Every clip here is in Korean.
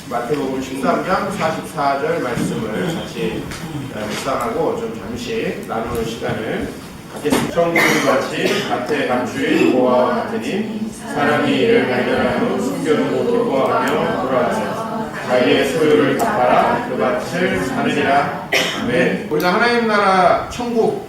마태복음 13장 44절 말씀을 같이 묵상하고 좀 잠시 나누는 시간을 갖겠습니다. 천국은 마치 밭에 감추인 보화와 같으니 사람이 이를 발견한 후 숨겨두고 기뻐하며 돌아와서 자기의 소유를 갚아라 그 밭을 사느니라. 아멘. 우리가 하나님 나라 천국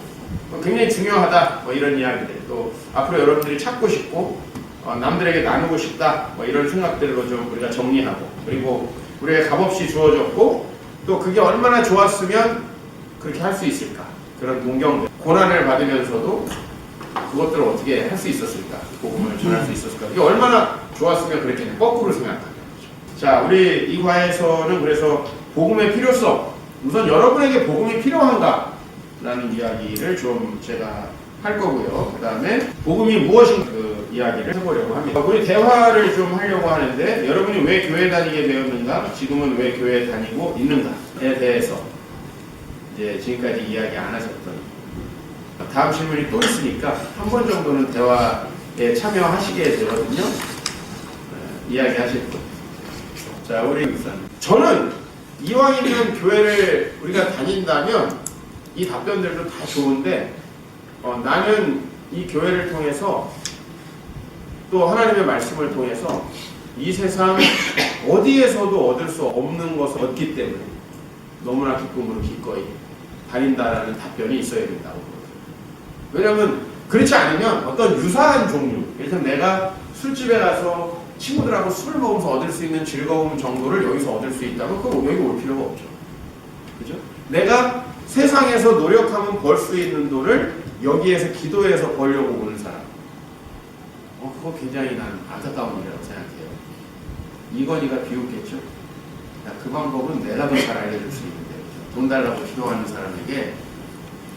굉장히 중요하다 이런 이야기들, 또 앞으로 여러분들이 찾고 싶고 남들에게 나누고 싶다 이런 생각들로 좀 우리가 정리하고, 그리고 우리에게 값없이 주어졌고 또 그게 얼마나 좋았으면 그렇게 할 수 있을까, 그런 동경들, 고난을 받으면서도 그것들을 어떻게 할 수 있었을까, 복음을 전할 수 있었을까, 그게 얼마나 좋았으면 그렇게 거꾸로 생각하는 거죠. 자, 우리 이 과에서는 그래서 복음의 필요성, 우선 여러분에게 복음이 필요한가 라는 이야기를 좀 제가 할 거고요. 그 다음에 복음이 무엇인가 그 이야기를 해보려고 합니다. 우리 대화를 좀 하려고 하는데, 여러분이 왜 교회 다니게 되었는가, 지금은 왜 교회 다니고 있는가에 대해서 이제 지금까지 이야기 안 하셨던, 다음 질문이 또 있으니까 한 번 정도는 대화에 참여하시게 되거든요. 이야기 하실 분. 자, 우리 저는 이왕이면 교회를 우리가 다닌다면 이 답변들도 다 좋은데, 나는 이 교회를 통해서 또 하나님의 말씀을 통해서 이 세상 어디에서도 얻을 수 없는 것을 얻기 때문에 너무나 기쁨으로 기꺼이 다닌다라는 답변이 있어야 된다고. 왜냐하면 그렇지 않으면 어떤 유사한 종류, 예를 들면 내가 술집에 가서 친구들하고 술을 먹으면서 얻을 수 있는 즐거움 정도를 여기서 얻을 수 있다면 그거 여기 올 필요가 없죠. 그죠? 내가 세상에서 노력하면 벌 수 있는 돈을 여기에서 기도해서 벌려고 오는 사람, 그거 굉장히 난 안타까운 일이라고 생각해요. 이건희가 비웃겠죠? 야, 그 방법은 내가 더 잘 알려줄 수 있는데, 돈 달라고 기도하는 사람에게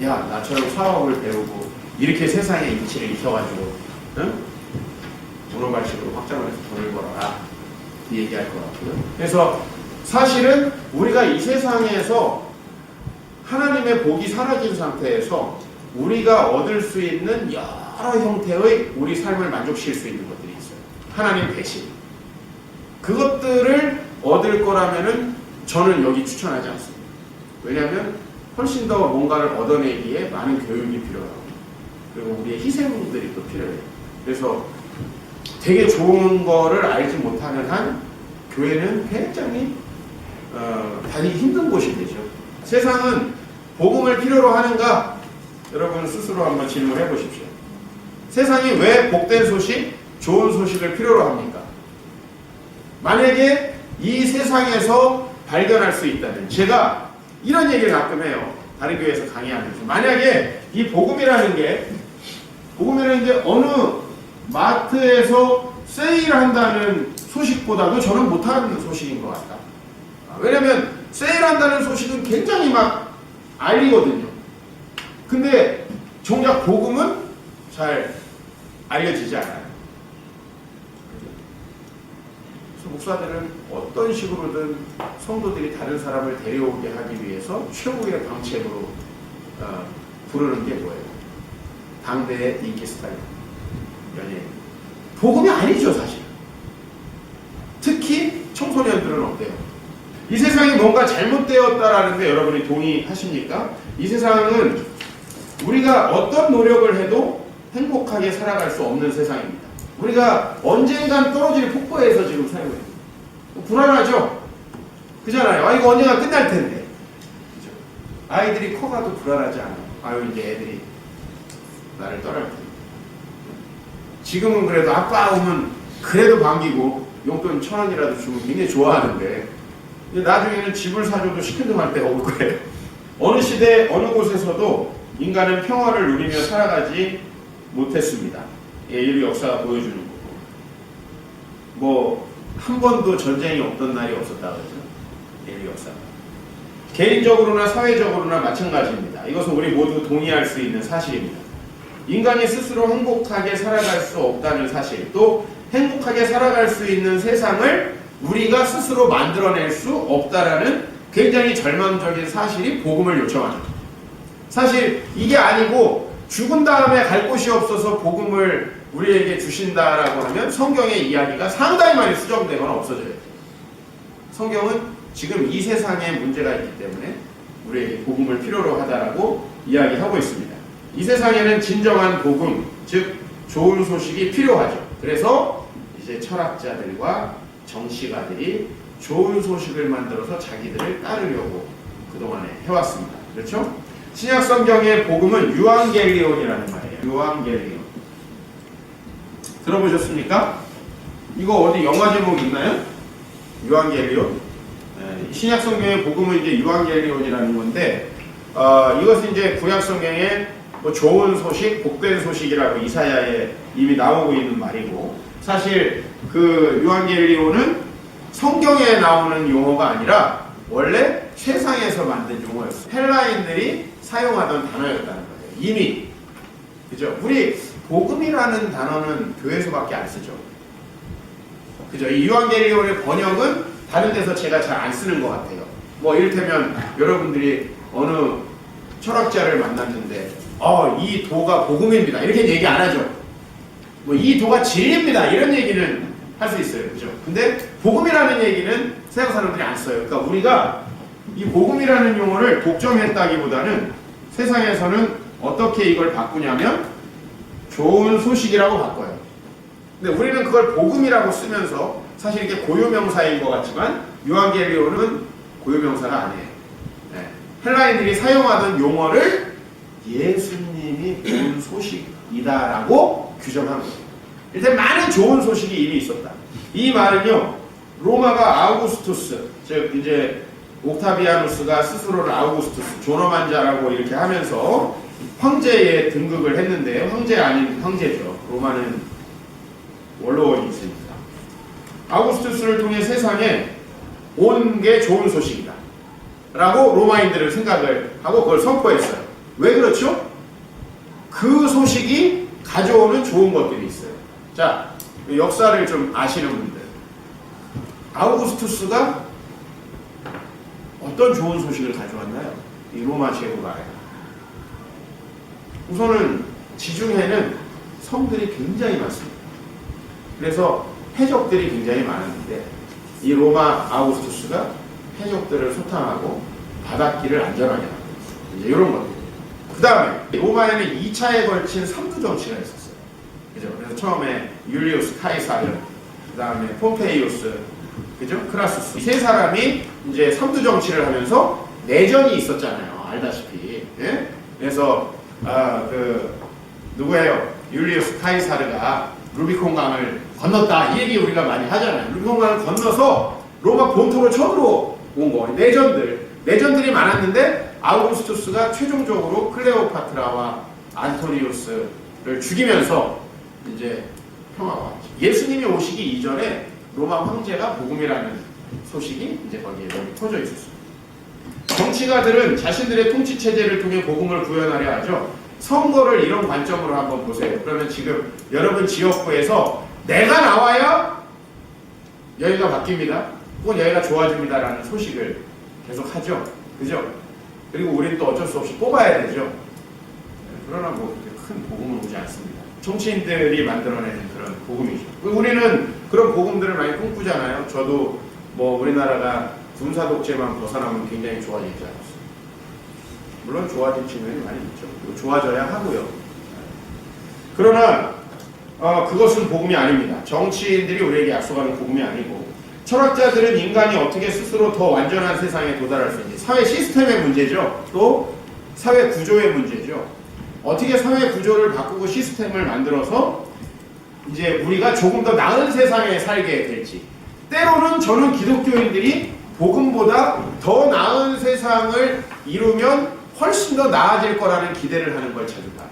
야, 나처럼 사업을 배우고 이렇게 세상에 인치를 익혀가지고 응? 문어발식으로 확장을 해서 돈을 벌어라, 얘기할 것 같고요. 그래서 사실은 우리가 이 세상에서 하나님의 복이 사라진 상태에서 우리가 얻을 수 있는 여러 형태의 우리 삶을 만족시킬 수 있는 것들이 있어요. 하나님 대신 그것들을 얻을 거라면은 저는 여기 추천하지 않습니다. 왜냐하면 훨씬 더 뭔가를 얻어내기에 많은 교육이 필요하고, 그리고 우리의 희생들이 또 필요해요. 그래서 되게 좋은 거를 알지 못하는 한 교회는 굉장히 다니기 힘든 곳이 되죠. 세상은 복음을 필요로 하는가? 여러분 스스로 한번 질문해 보십시오. 세상이 왜 복된 소식, 좋은 소식을 필요로 합니까? 만약에 이 세상에서 발견할 수 있다면, 제가 이런 얘기를 가끔 해요. 다른 교회에서 강의하면서. 만약에 이 복음이라는 게 어느 마트에서 세일한다는 소식보다도 저는 못하는 소식인 것 같다. 왜냐면 세일한다는 소식은 굉장히 막 알리거든요. 근데 정작 복음은 잘 알려지지 않아요. 그래서 목사들은 어떤 식으로든 성도들이 다른 사람을 데려오게 하기 위해서 최후의 방책으로 부르는 게 뭐예요? 당대의 인기 스타일, 연예인. 복음이 아니죠, 사실. 특히 청소년들은 어때요? 이 세상이 뭔가 잘못되었다라는데 여러분이 동의하십니까? 이 세상은 우리가 어떤 노력을 해도 행복하게 살아갈 수 없는 세상입니다. 우리가 언젠간 떨어질 폭포에서 지금 살고 있습니다. 불안하죠? 그잖아요. 이거 언젠가 끝날 텐데. 그죠? 아이들이 커가도 불안하지 않아요. 아유, 이제 애들이 나를 떠날 텐데. 지금은 그래도 아빠 오면 그래도 반기고 용돈 1,000원이라도 주면 굉장히 좋아하는데, 나중에는 집을 사줘도 시큰둥할 때가 올 거예요. 어느 시대, 어느 곳에서도 인간은 평화를 누리며 살아가지 못했습니다. 인류 역사가 보여주는 거고, 한 번도 전쟁이 없던 날이 없었다 그러죠. 인류 역사가. 개인적으로나 사회적으로나 마찬가지입니다. 이것은 우리 모두 동의할 수 있는 사실입니다. 인간이 스스로 행복하게 살아갈 수 없다는 사실, 또 행복하게 살아갈 수 있는 세상을 우리가 스스로 만들어낼 수 없다라는 굉장히 절망적인 사실이 복음을 요청하죠. 사실 이게 아니고 죽은 다음에 갈 곳이 없어서 복음을 우리에게 주신다라고 하면 성경의 이야기가 상당히 많이 수정되거나 없어져요. 성경은 지금 이 세상에 문제가 있기 때문에 우리에게 복음을 필요로 하다라고 이야기하고 있습니다. 이 세상에는 진정한 복음, 즉 좋은 소식이 필요하죠. 그래서 이제 철학자들과 정치가들이 좋은 소식을 만들어서 자기들을 따르려고 그동안에 해왔습니다. 그렇죠? 신약 성경의 복음은 유앙겔리온이라는 말이에요. 유앙겔리온. 들어보셨습니까? 이거 어디 영화 제목 있나요? 유앙겔리온? 네, 신약 성경의 복음은 이제 유앙겔리온이라는 건데, 이것은 이제 구약 성경에 뭐 좋은 소식, 복된 소식이라고 이사야에 이미 나오고 있는 말이고, 사실 그 유앙겔리온은 성경에 나오는 용어가 아니라 원래 세상에서 만든 용어였어요. 헬라인들이 사용하던 단어였다는 거예요. 이미. 그죠? 우리 복음이라는 단어는 교회에서밖에 안 쓰죠. 그죠? 이 유앙겔리온의 번역은 다른 데서 제가 잘 안 쓰는 것 같아요. 뭐 이를테면 여러분들이 어느 철학자를 만났는데 이 도가 복음입니다. 이렇게 얘기 안 하죠. 뭐 이 도가 진리입니다. 이런 얘기는 할 수 있어요. 그죠? 근데 복음이라는 얘기는 세상 사람들이 안 써요. 그러니까 우리가 이 복음이라는 용어를 독점했다기보다는 세상에서는 어떻게 이걸 바꾸냐면 좋은 소식이라고 바꿔요. 근데 우리는 그걸 복음이라고 쓰면서 사실 이게 고유명사인 것 같지만 유앙겔리온은 고유명사가 아니에요. 네. 헬라인들이 사용하던 용어를 예수님이 좋은 소식이다라고 규정한 거예요. 일단 많은 좋은 소식이 이미 있었다. 이 말은요, 로마가 아우구스투스, 즉 이제 옥타비아누스가 스스로를 아우구스투스, 존엄한 자라고 이렇게 하면서 황제에 등극을 했는데, 황제 아닌 황제죠. 로마는 원로원이 있으니까. 아우구스투스를 통해 세상에 온 게 좋은 소식이다 라고 로마인들은 생각을 하고 그걸 선포했어요. 왜 그렇죠? 그 소식이 가져오는 좋은 것들이 있어요. 자, 역사를 좀 아시는 분들, 아우구스투스가 어떤 좋은 소식을 가져왔나요? 이 로마 제국아에. 우선은 지중해는 섬들이 굉장히 많습니다. 그래서 해적들이 굉장히 많았는데 이 로마 아우구스투스가 해적들을 소탕하고 바닷길을 안전하게 만들었어요. 이제 이런 것들. 그 다음에 로마에는 2차에 걸친 3두 정치가 있었어요. 그죠? 그래서 처음에 율리우스 카이사르, 그 다음에 폼페이우스, 그죠? 크라수스. 이 세 사람이 이제 3두 정치를 하면서 내전이 있었잖아요. 알다시피. 예? 그래서 누구예요? 율리우스 카이사르가 루비콘강을 건넜다. 이 얘기 우리가 많이 하잖아요. 루비콘강을 건너서 로마 본토로 쳐들어온 거. 내전들이 많았는데 아우구스투스가 최종적으로 클레오파트라와 안토니우스를 죽이면서 이제 평화가 왔죠. 예수님이 오시기 이전에 로마 황제가 복음이라는 소식이 이제 거기에 너무 퍼져 있었어요. 정치가들은 자신들의 통치 체제를 통해 복음을 구현하려 하죠. 선거를 이런 관점으로 한번 보세요. 그러면 지금 여러분 지역구에서 내가 나와야 여기가 바뀝니다. 혹은 여기가 좋아집니다라는 소식을 계속 하죠. 그죠? 그리고 우리는 또 어쩔 수 없이 뽑아야 되죠. 그러나 뭐 큰 복음은 오지 않습니다. 정치인들이 만들어내는 그런 복음이죠. 우리는 그런 복음들을 많이 꿈꾸잖아요. 저도 뭐 우리나라가 군사 독재만 벗어나면 굉장히 좋아지지 않았어요. 물론 좋아질 측면이 많이 있죠. 좋아져야 하고요. 그러나 그것은 복음이 아닙니다. 정치인들이 우리에게 약속하는 복음이 아니고, 철학자들은 인간이 어떻게 스스로 더 완전한 세상에 도달할 수 있는지, 사회 시스템의 문제죠. 또 사회 구조의 문제죠. 어떻게 사회 구조를 바꾸고 시스템을 만들어서 이제 우리가 조금 더 나은 세상에 살게 될지. 때로는 저는 기독교인들이 복음보다 더 나은 세상을 이루면 훨씬 더 나아질 거라는 기대를 하는 걸 자주 봐요.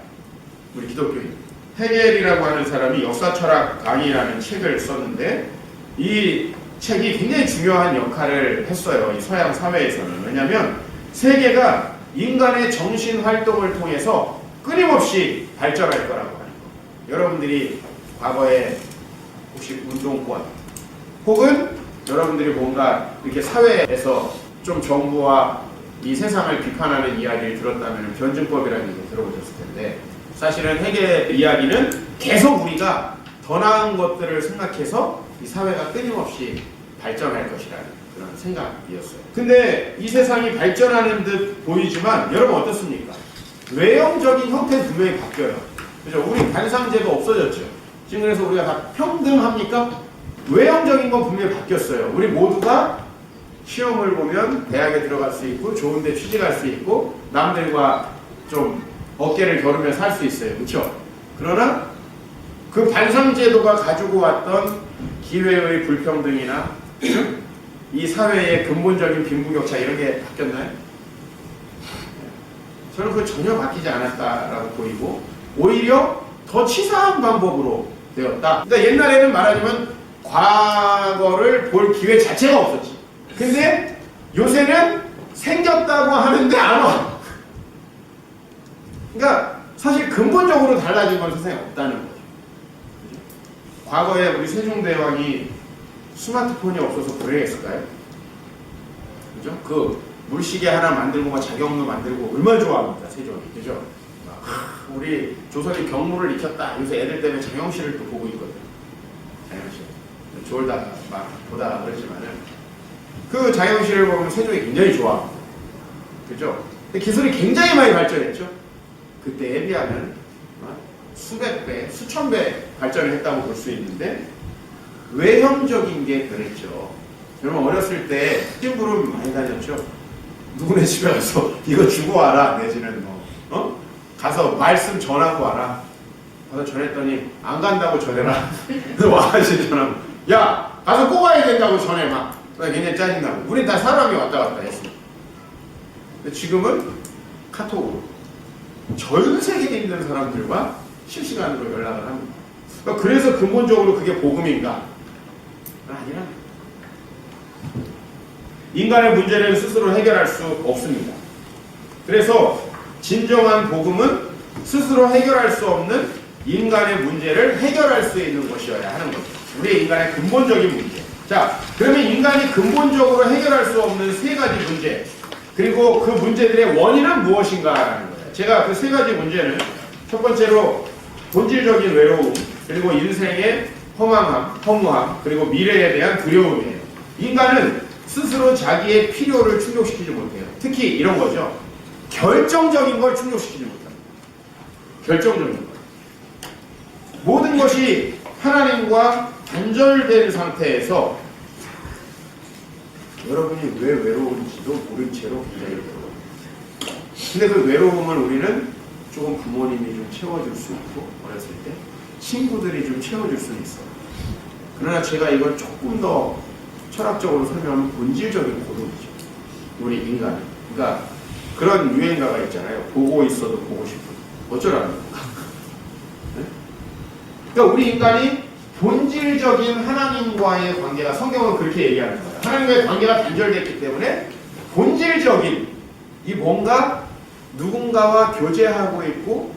우리 기독교인. 헤겔이라고 하는 사람이 역사철학 강의라는 책을 썼는데 이 책이 굉장히 중요한 역할을 했어요. 이 서양 사회에서는. 왜냐하면 세계가 인간의 정신 활동을 통해서 끊임없이 발전할 거라고 하는 거. 여러분들이 과거에 혹시 운동권 혹은 여러분들이 뭔가 이렇게 사회에서 좀 정부와 이 세상을 비판하는 이야기를 들었다면 변증법이라는 얘기 들어보셨을 텐데, 사실은 헤겔 이야기는 계속 우리가 더 나은 것들을 생각해서 이 사회가 끊임없이 발전할 것이라는 그런 생각이었어요. 근데 이 세상이 발전하는 듯 보이지만 여러분 어떻습니까? 외형적인 형태는 분명히 바뀌어요. 그죠? 우리 관상제도 없어졌죠. 지금 그래서 우리가 다 평등합니까? 외형적인 건 분명히 바뀌었어요. 우리 모두가 시험을 보면 대학에 들어갈 수 있고 좋은 데 취직할 수 있고 남들과 좀 어깨를 겨루며 살 수 있어요. 그렇죠? 그러나 그 관상제도가 가지고 왔던 기회의 불평등이나 이 사회의 근본적인 빈부격차 이런 게 바뀌었나요? 저는 그거 전혀 바뀌지 않았다라고 보이고 오히려 더 치사한 방법으로 되었다. 그러니까 옛날에는 말하자면 과거를 볼 기회 자체가 없었지. 근데 요새는 생겼다고 하는데 안 와. 그러니까 사실 근본적으로 달라진 건 세상에 없다는 거죠. 과거에 우리 세종대왕이 스마트폰이 없어서 불행했을까요? 그죠? 그 물시계 하나 만들고 막 자경로 만들고 얼마나 좋아합니까 세종이. 그죠? 우리 조선이 경무를 익혔다. 요새 애들 때문에 장영실을 또 보고 있거든. 장영실. 졸다 막 보다 그러지만은 그 장영실을 보면 세종이 굉장히 좋아합니다. 그죠? 근데 기술이 굉장히 많이 발전했죠. 그때에 비하면 수백 배, 수천 배 발전을 했다고 볼 수 있는데 외형적인 게 변했죠. 여러분 어렸을 때 심부름 많이 다녔죠. 누구네 집에 가서 이거 주고 와라 내지는 뭐 가서 말씀 전하고 와라. 가서 전했더니 안 간다고 전해라. 와가지고 전하고 야 가서 꼭 와야 된다고 전해 막. 굉장히 짜증나고. 우린 다 사람이 왔다 갔다 했어. 근데 지금은 카톡으로 전 세계에 있는 사람들과 실시간으로 연락을 합니다. 그러니까 그래서 근본적으로 그게 복음인가? 아니라 인간의 문제를 스스로 해결할 수 없습니다. 그래서 진정한 복음은 스스로 해결할 수 없는 인간의 문제를 해결할 수 있는 것이어야 하는 거죠. 우리 인간의 근본적인 문제. 자, 그러면 인간이 근본적으로 해결할 수 없는 세 가지 문제, 그리고 그 문제들의 원인은 무엇인가라는 거예요. 제가 그 세 가지 문제는 첫 번째로 본질적인 외로움, 그리고 인생의 허망함, 허무함, 그리고 미래에 대한 두려움이에요. 인간은 스스로 자기의 필요를 충족시키지 못해요. 특히 이런 거죠. 결정적인 걸 충족시키지 못합니다. 결정적인 걸. 모든 것이 하나님과 단절된 상태에서 여러분이 왜 외로운지도 모른 채로 굉장히 외로워요. 근데 그 외로움을 우리는 조금 부모님이 좀 채워줄 수 있고 어렸을 때 친구들이 좀 채워줄 수는 있어요. 그러나 제가 이걸 조금 더 철학적으로 설명하면 본질적인 고독이죠. 우리 인간. 그러니까 그런 유행가가 있잖아요. 보고 있어도 보고 싶은. 어쩌라는가. 네? 그러니까 우리 인간이 본질적인 하나님과의 관계가 성경은 그렇게 얘기하는 거예요. 하나님과의 관계가 단절됐기 때문에 본질적인 이 뭔가 누군가와 교제하고 있고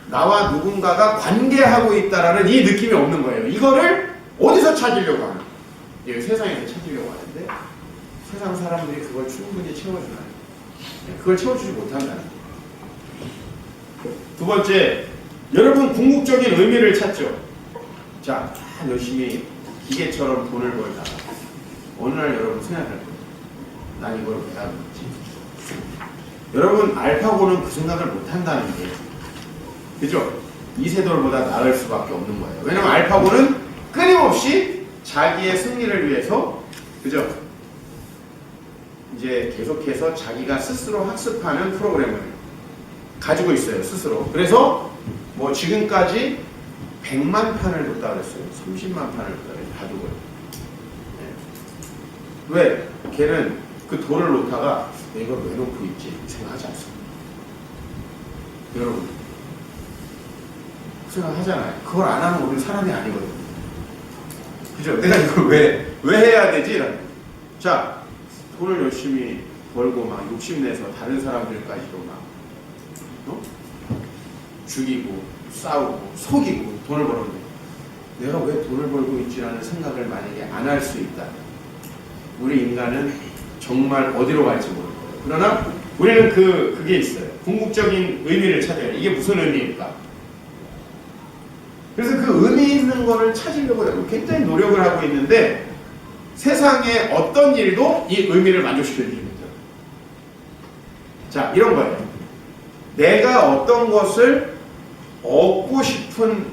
나와 누군가가 관계하고 있다라는 이 느낌이 없는 거예요. 이거를 어디서 찾으려고 하나? 예, 세상에서 찾으려고 하는데 세상 사람들이 그걸 충분히 채워주나요? 그걸 채워주지 못한다는 거예요. 두 번째, 여러분 궁극적인 의미를 찾죠. 자, 열심히 기계처럼 돈을 벌다가 어느 날 여러분 생각할 거예요. 난 이걸 왜 하는 거지? 여러분 알파고는 그 생각을 못한다는 게 그죠? 이세돌보다 나을 수밖에 없는 거예요. 왜냐면 알파고는 끊임없이 자기의 승리를 위해서 그죠? 이제 계속해서 자기가 스스로 학습하는 프로그램을 가지고 있어요. 스스로. 그래서 뭐 지금까지 100만 판을 뒀다 그랬어요. 30만 판을 뒀다 그랬어요. 다 두고요. 네. 왜? 걔는 그 돌을 놓다가 이걸 왜 놓고 있지? 생각하지 않습니다. 여러분 생각하잖아요. 그걸 안 하면 우리 사람이 아니거든요. 그죠? 내가 이걸 왜 해야 되지? 자, 돈을 열심히 벌고 막 욕심내서 다른 사람들까지도 막 죽이고 싸우고 속이고 돈을 벌었는데 내가 왜 돈을 벌고 있지라는 생각을 만약에 안 할 수 있다. 우리 인간은 정말 어디로 갈지 모를 거예요. 그러나 우리는 그게 있어요. 궁극적인 의미를 찾아요. 이게 무슨 의미일까? 그래서 그 의미 있는 거를 찾으려고 굉장히 노력을 하고 있는데 세상의 어떤 일도 이 의미를 만족시켜 주는 거죠. 자, 이런 거예요. 내가 어떤 것을 얻고 싶은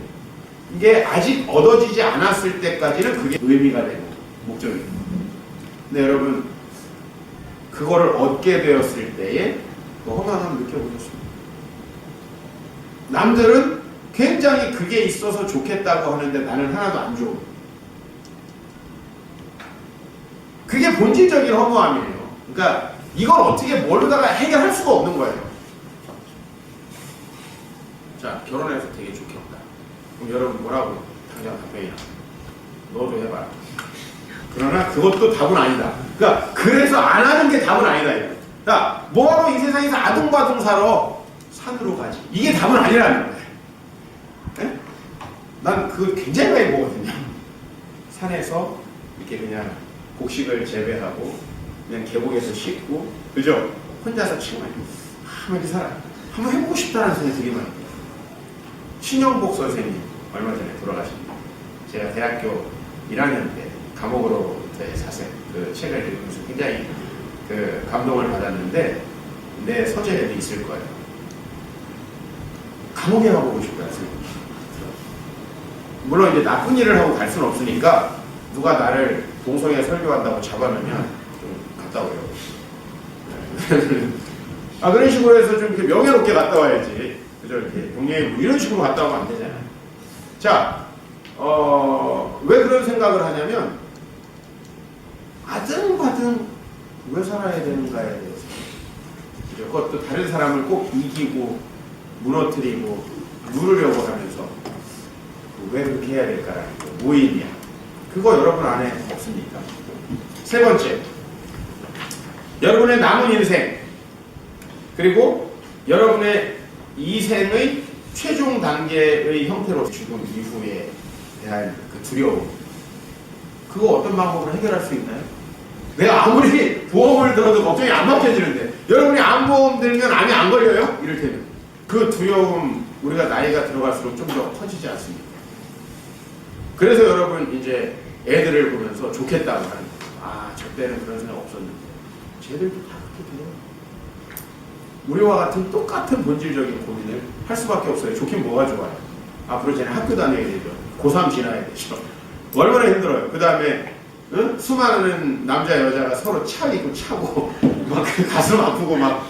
게 아직 얻어지지 않았을 때까지는 그게 의미가 되는 목적입니다. 근데 여러분, 그거를 얻게 되었을 때에 그 허망함을 느껴보셨습니다. 남들은 굉장히 그게 있어서 좋겠다고 하는데 나는 하나도 안 좋아. 그게 본질적인 허무함이에요. 그러니까 이걸 어떻게 뭘로다가 해결할 수가 없는 거예요. 자, 결혼해서 되게 좋겠다. 그럼 여러분 뭐라고? 당장 답변이야. 너도 해봐. 그러나 그것도 답은 아니다. 그러니까 그래서 안 하는 게 답은 아니다. 이거. 그러니까 뭐하러 이 세상에서 아둥바둥 살아? 산으로 가지. 이게 답은 아니라는 거예요. 네? 난 그거 굉장히 많이 보거든요. 산에서 이렇게 그냥 곡식을 재배하고 그냥 계곡에서 씻고, 그죠? 혼자서 정말 이렇게 살아. 한번 해보고 싶다는 생각이 되게 많이 들어요. 신영복 선생님 얼마 전에 돌아가십니다. 제가 대학교 1학년 때 감옥으로부터의 사색 그 책을 읽으면서 굉장히 그 감동을 받았는데 내 서재에도 있을 거예요. 감옥에 가보고 싶다는 생각이 들어요. 물론 이제 나쁜 일을 하고 갈 수는 없으니까 누가 나를 동성애 설교한다고 잡아놓으면 좀 갔다 오려고. 아, 그런 식으로 해서 좀 이렇게 명예롭게 갔다 와야지. 그죠? 이렇게 동료의 이런 식으로 갔다 오면 안 되잖아요. 자, 왜 그런 생각을 하냐면 아등바등 왜 살아야 되는가에 대해서. 그죠? 그것도 다른 사람을 꼭 이기고 무너뜨리고 누르려고 하면서 왜 그렇게 해야 될까라는 거. 무의미야. 그거 여러분 안에 없습니까? 세 번째, 여러분의 남은 인생, 그리고 여러분의 이 생의 최종 단계의 형태로 죽음 이후에 대한 그 두려움, 그거 어떤 방법으로 해결할 수 있나요? 내가 아무리 보험을 들어도 걱정이 안 맡겨지는데, 여러분이 암보험 들면 암이 안 걸려요? 이를테면 그 두려움, 우리가 나이가 들어갈수록 좀 더 커지지 않습니까? 그래서 여러분 이제 애들을 보면서 좋겠다고 하는 거예요. 아, 저 때는 그런 생각 없었는데. 쟤들도 다 그렇게 돼요. 우리와 같은 똑같은 본질적인 고민을 할 수밖에 없어요. 좋긴 뭐가 좋아요? 앞으로 쟤는 학교 다녀야 되죠. 고3 지나야 되죠. 얼마나 힘들어요. 그 다음에 수많은 남자 여자가 서로 차이고 차고 막 가슴 아프고 막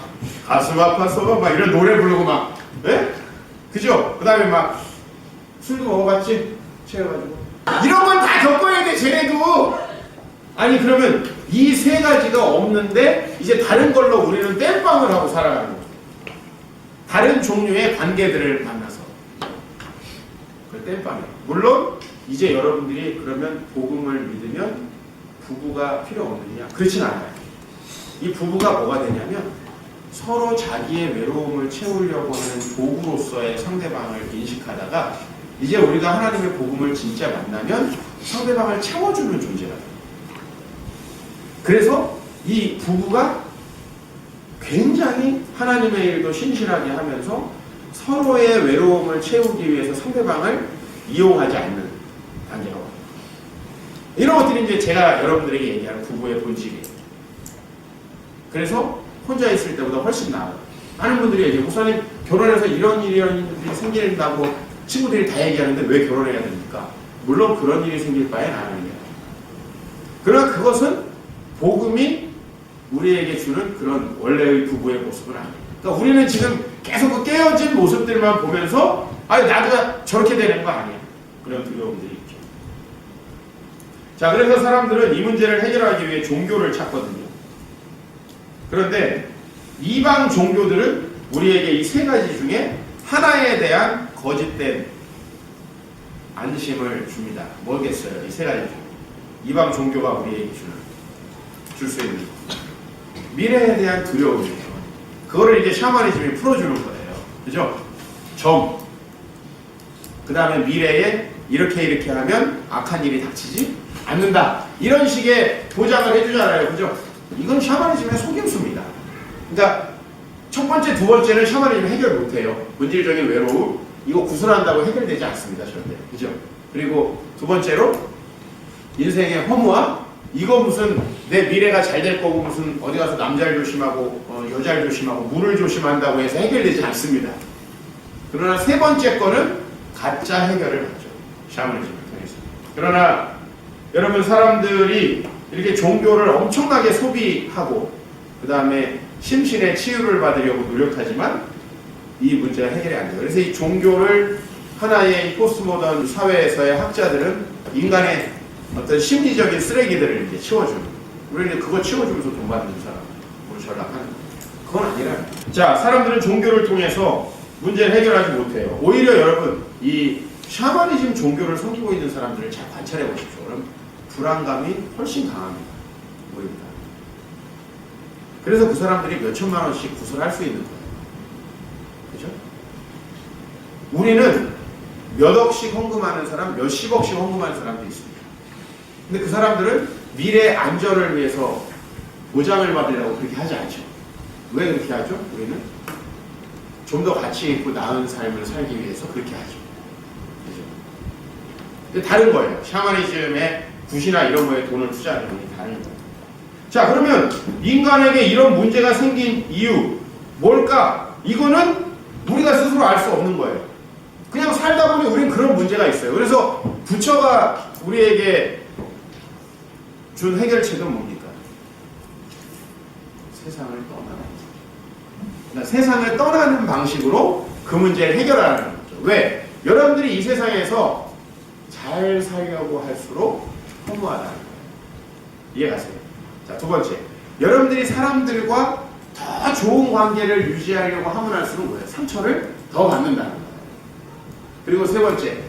가슴 아파서 막 이런 노래 부르고 막, 예? 그죠? 그 다음에 막 술도 먹어봤지? 취해가지고 이런 건 다 겪어야 돼, 쟤네도. 아니, 그러면 이 세 가지가 없는데 이제 다른 걸로 우리는 땜빵을 하고 살아가는 거죠. 다른 종류의 관계들을 만나서. 그 땜빵이에요. 물론 이제 여러분들이 그러면 복음을 믿으면 부부가 필요 없느냐? 그렇진 않아요. 이 부부가 뭐가 되냐면 서로 자기의 외로움을 채우려고 하는 도구로서의 상대방을 인식하다가 이제 우리가 하나님의 복음을 진짜 만나면 상대방을 채워주는 존재가 돼요. 그래서 이 부부가 굉장히 하나님의 일도 신실하게 하면서 서로의 외로움을 채우기 위해서 상대방을 이용하지 않는 단계가 와요. 이런 것들이 이제 제가 여러분들에게 얘기하는 부부의 본질이에요. 그래서 혼자 있을 때보다 훨씬 나아요. 많은 분들이 얘기해요. 목사님, 결혼해서 이런 일이 생긴다고 친구들이 다 얘기하는데 왜 결혼해야 됩니까? 물론 그런 일이 생길 바엔 안 하는 거예요. 그러나 그것은 복음이 우리에게 주는 그런 원래의 부부의 모습은 아니에요. 그러니까 우리는 지금 계속 그 깨어진 모습들만 보면서 아니 나도 저렇게 되는 거 아니야. 그런 두려움들이 있죠. 자, 그래서 사람들은 이 문제를 해결하기 위해 종교를 찾거든요. 그런데 이방 종교들은 우리에게 이 세 가지 중에 하나에 대한 거짓된 안심을 줍니다. 뭐겠어요? 이 세 가지 중. 이방 종교가 우리에게 줄 수 있는 미래에 대한 두려움이에요. 그거를 이제 샤머니즘이 풀어주는 거예요. 그죠? 점. 그 다음에 미래에 이렇게 하면 악한 일이 닥치지 않는다. 이런 식의 보장을 해주잖아요. 그죠? 이건 샤머니즘의 속임수입니다. 그러니까 첫 번째, 두 번째는 샤머니즘이 해결 못해요. 본질적인 외로움, 이거 구슬한다고 해결되지 않습니다. 절대. 그죠? 그리고 두 번째로 인생의 허무와 이거 무슨 내 미래가 잘 될 거고 무슨 어디 가서 남자를 조심하고 여자를 조심하고 물을 조심한다고 해서 해결되지 않습니다. 그러나 세 번째 거는 가짜 해결을 하죠. 샤머니즘을 통해서. 그러나 여러분 사람들이 이렇게 종교를 엄청나게 소비하고 그 다음에 심신의 치유를 받으려고 노력하지만 이 문제가 해결이 안 돼요. 그래서 이 종교를 하나의 이 포스트모던 사회에서의 학자들은 인간의 어떤 심리적인 쓰레기들을 이제 치워주는, 우리는 그거 치워주면서 돈 받는 사람으로 전락하는 거예요. 그건 아니라. 자, 사람들은 종교를 통해서 문제를 해결하지 못해요. 오히려 여러분 이 샤머니즘 종교를 섬기고 있는 사람들을 잘 관찰해 보십시오. 그럼 불안감이 훨씬 강합니다. 보입니다. 그래서 그 사람들이 몇 천만 원씩 구슬할 수 있는 거예요. 그죠? 우리는 몇 억씩 헌금하는 사람, 몇십억씩 헌금하는 사람도 있습니다. 근데 그 사람들은 미래의 안전을 위해서 보장을 받으려고 그렇게 하지 않죠. 왜 그렇게 하죠? 우리는 좀 더 가치 있고 나은 삶을 살기 위해서 그렇게 하죠. 그죠? 근데 다른 거예요. 샤머니즘의 굿이나 이런 거에 돈을 투자하는 게 다른 거예요. 자, 그러면 인간에게 이런 문제가 생긴 이유 뭘까? 이거는 우리가 스스로 알 수 없는 거예요. 그냥 살다 보니 우리는 그런 문제가 있어요. 그래서 부처가 우리에게 준 해결책은 뭡니까? 세상을 떠나는 거죠. 그러니까 세상을 떠나는 방식으로 그 문제를 해결하는 거죠. 왜? 여러분들이 이 세상에서 잘 살려고 할수록 허무하다는 거예요. 이해가세요? 자, 두 번째. 여러분들이 사람들과 더 좋은 관계를 유지하려고 하면 할수록 뭐예요? 상처를 더 받는다는 거예요. 그리고 세 번째.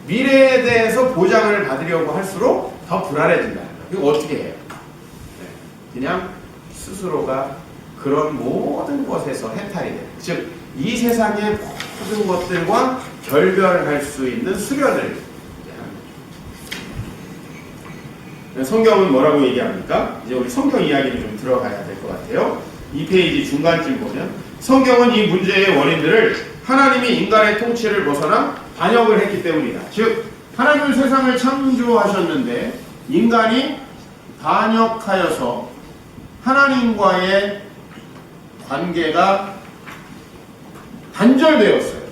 미래에 대해서 보장을 받으려고 할수록 더 불안해진다는 거예요. 이거 어떻게 해요? 네. 그냥 스스로가 그런 모든 것에서 해탈이 돼요. 즉, 이 세상의 모든 것들과 결별할 수 있는 수련을 하는 거죠. 성경은 뭐라고 얘기합니까? 이제 우리 성경 이야기를 좀 들어가야 될 것 같아요. 2페이지 중간쯤 보면 성경은 이 문제의 원인들을 하나님이 인간의 통치를 벗어나 반역을 했기 때문이다. 즉, 하나님은 세상을 창조하셨는데 인간이 반역하여서 하나님과의 관계가 단절되었어요.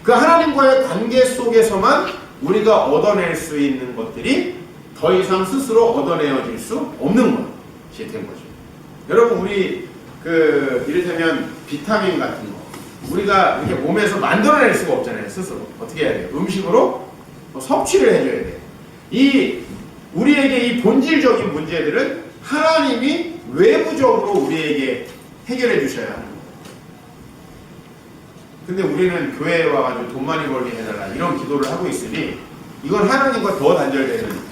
그 하나님과의 관계 속에서만 우리가 얻어낼 수 있는 것들이 더 이상 스스로 얻어내어질 수 없는 것이 된 거죠. 여러분, 우리 이를테면 비타민 같은 거 우리가 이렇게 몸에서 만들어낼 수가 없잖아요. 스스로 어떻게 해야 돼요? 음식으로 섭취를 해줘야 돼요. 우리에게 이 본질적인 문제들은 하나님이 외부적으로 우리에게 해결해 주셔야 하는 거예요. 근데 우리는 교회에 와가지고 돈 많이 벌게 해달라 이런 기도를 하고 있으니 이건 하나님과 더 단절되는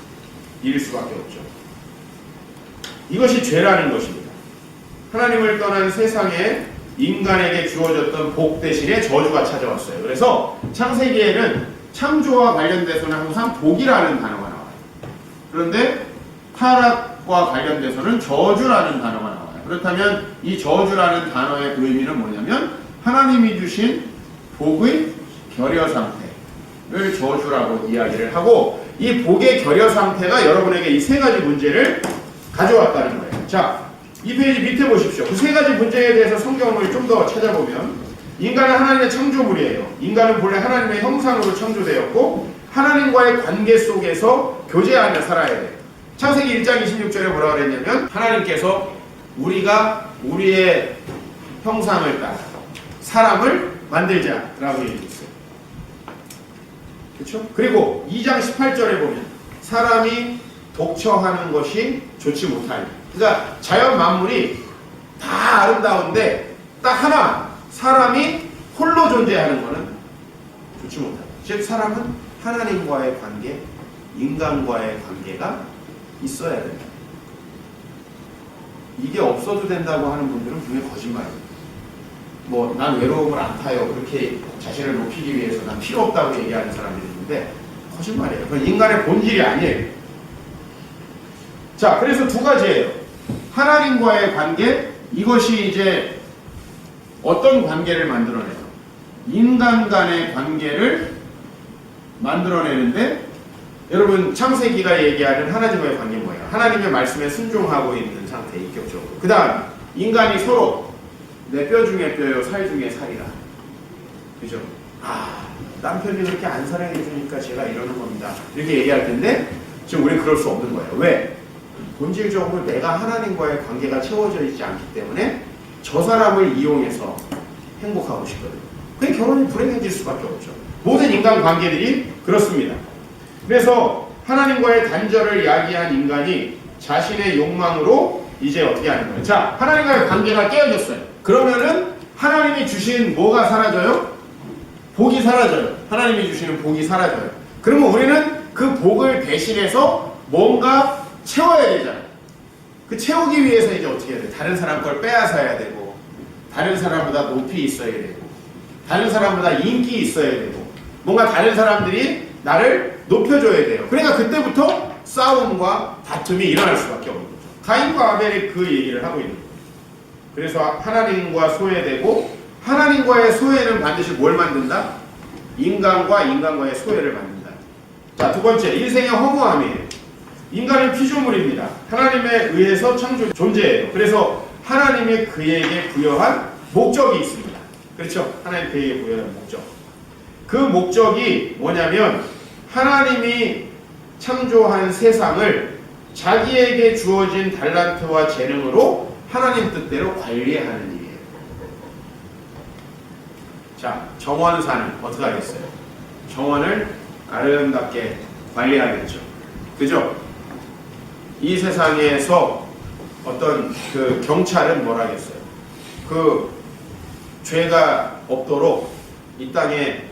일일 수밖에 없죠. 이것이 죄라는 것입니다. 하나님을 떠난 세상에 인간에게 주어졌던 복 대신에 저주가 찾아왔어요. 그래서 창세기에는 창조와 관련돼서는 항상 복이라는 단어가 나와요. 그런데 타락과 관련돼서는 저주라는 단어가 나와요. 그렇다면 이 저주라는 단어의 의미는 뭐냐면 하나님이 주신 복의 결여 상태를 저주라고 이야기를 하고 이 복의 결여 상태가 여러분에게 이 세 가지 문제를 가져왔다는 거예요. 자, 이 페이지 밑에 보십시오. 그 세 가지 문제에 대해서 성경을 좀 더 찾아보면 인간은 하나님의 창조물이에요. 인간은 본래 하나님의 형상으로 창조되었고 하나님과의 관계 속에서 교제하며 살아야 돼요. 창세기 1장 26절에 뭐라고 그랬냐면 하나님께서 우리가 우리의 형상을 따라 사람을 만들자라고 얘기했어요. 그렇죠? 그리고 2장 18절에 보면 사람이 독처하는 것이 좋지 못하니, 그러니까 자연 만물이 다 아름다운데 딱 하나 사람이 홀로 존재하는 것은 좋지 못하다. 즉 사람은 하나님과의 관계, 인간과의 관계가 있어야 된다. 이게 없어도 된다고 하는 분들은 분명히 거짓말입니다. 난 외로움을 안 타요. 그렇게 자신을 높이기 위해서 난 필요 없다고 얘기하는 사람들이 있는데 거짓말이에요. 그건 인간의 본질이 아니에요. 자, 그래서 두 가지예요. 하나님과의 관계, 이것이 이제 어떤 관계를 만들어내요? 인간 간의 관계를 만들어내는데 여러분 창세기가 얘기하는 하나님과의 관계는 뭐예요? 하나님의 말씀에 순종하고 있는 상태, 인격적으로. 그 다음, 인간이 서로 내 뼈 중에 뼈요, 살 중에 살이라. 그죠? 남편이 그렇게 안 사랑해주니까 제가 이러는 겁니다. 이렇게 얘기할 텐데, 지금 우리는 그럴 수 없는 거예요. 왜? 본질적으로 내가 하나님과의 관계가 채워져 있지 않기 때문에 저 사람을 이용해서 행복하고 싶거든요. 그게 결혼이 불행해질 수밖에 없죠. 모든 인간 관계들이 그렇습니다. 그래서 하나님과의 단절을 야기한 인간이 자신의 욕망으로 이제 어떻게 하는 거예요? 자, 하나님과의 관계가 깨어졌어요. 그러면은 하나님이 주신 뭐가 사라져요? 복이 사라져요. 하나님이 주시는 복이 사라져요. 그러면 우리는 그 복을 대신해서 뭔가 채워야 되잖아요. 그 채우기 위해서 이제 어떻게 해야 돼요? 다른 사람 걸 빼앗아야 되고, 다른 사람보다 높이 있어야 되고, 다른 사람보다 인기 있어야 되고, 뭔가 다른 사람들이 나를 높여줘야 돼요. 그러니까 그때부터 싸움과 다툼이 일어날 수밖에 없는 거죠. 가인과 아벨이 그 얘기를 하고 있는 거예요. 그래서 하나님과 소외되고, 하나님과의 소외는 반드시 뭘 만든다? 인간과 인간과의 소외를 만든다. 자, 두 번째, 인생의 허무함이에요. 인간은 피조물입니다. 하나님에 의해서 창조 존재예요. 그래서 하나님이 그에게 부여한 목적이 있습니다. 그렇죠? 하나님 그에게 부여한 목적. 그 목적이 뭐냐면 하나님이 창조한 세상을 자기에게 주어진 달란트와 재능으로 하나님 뜻대로 관리하는 일이에요. 자, 정원사는 어떻게 하겠어요? 정원을 아름답게 관리하겠죠. 그죠? 이 세상에서 어떤 그 경찰은 뭘 하겠어요? 그 죄가 없도록 이 땅에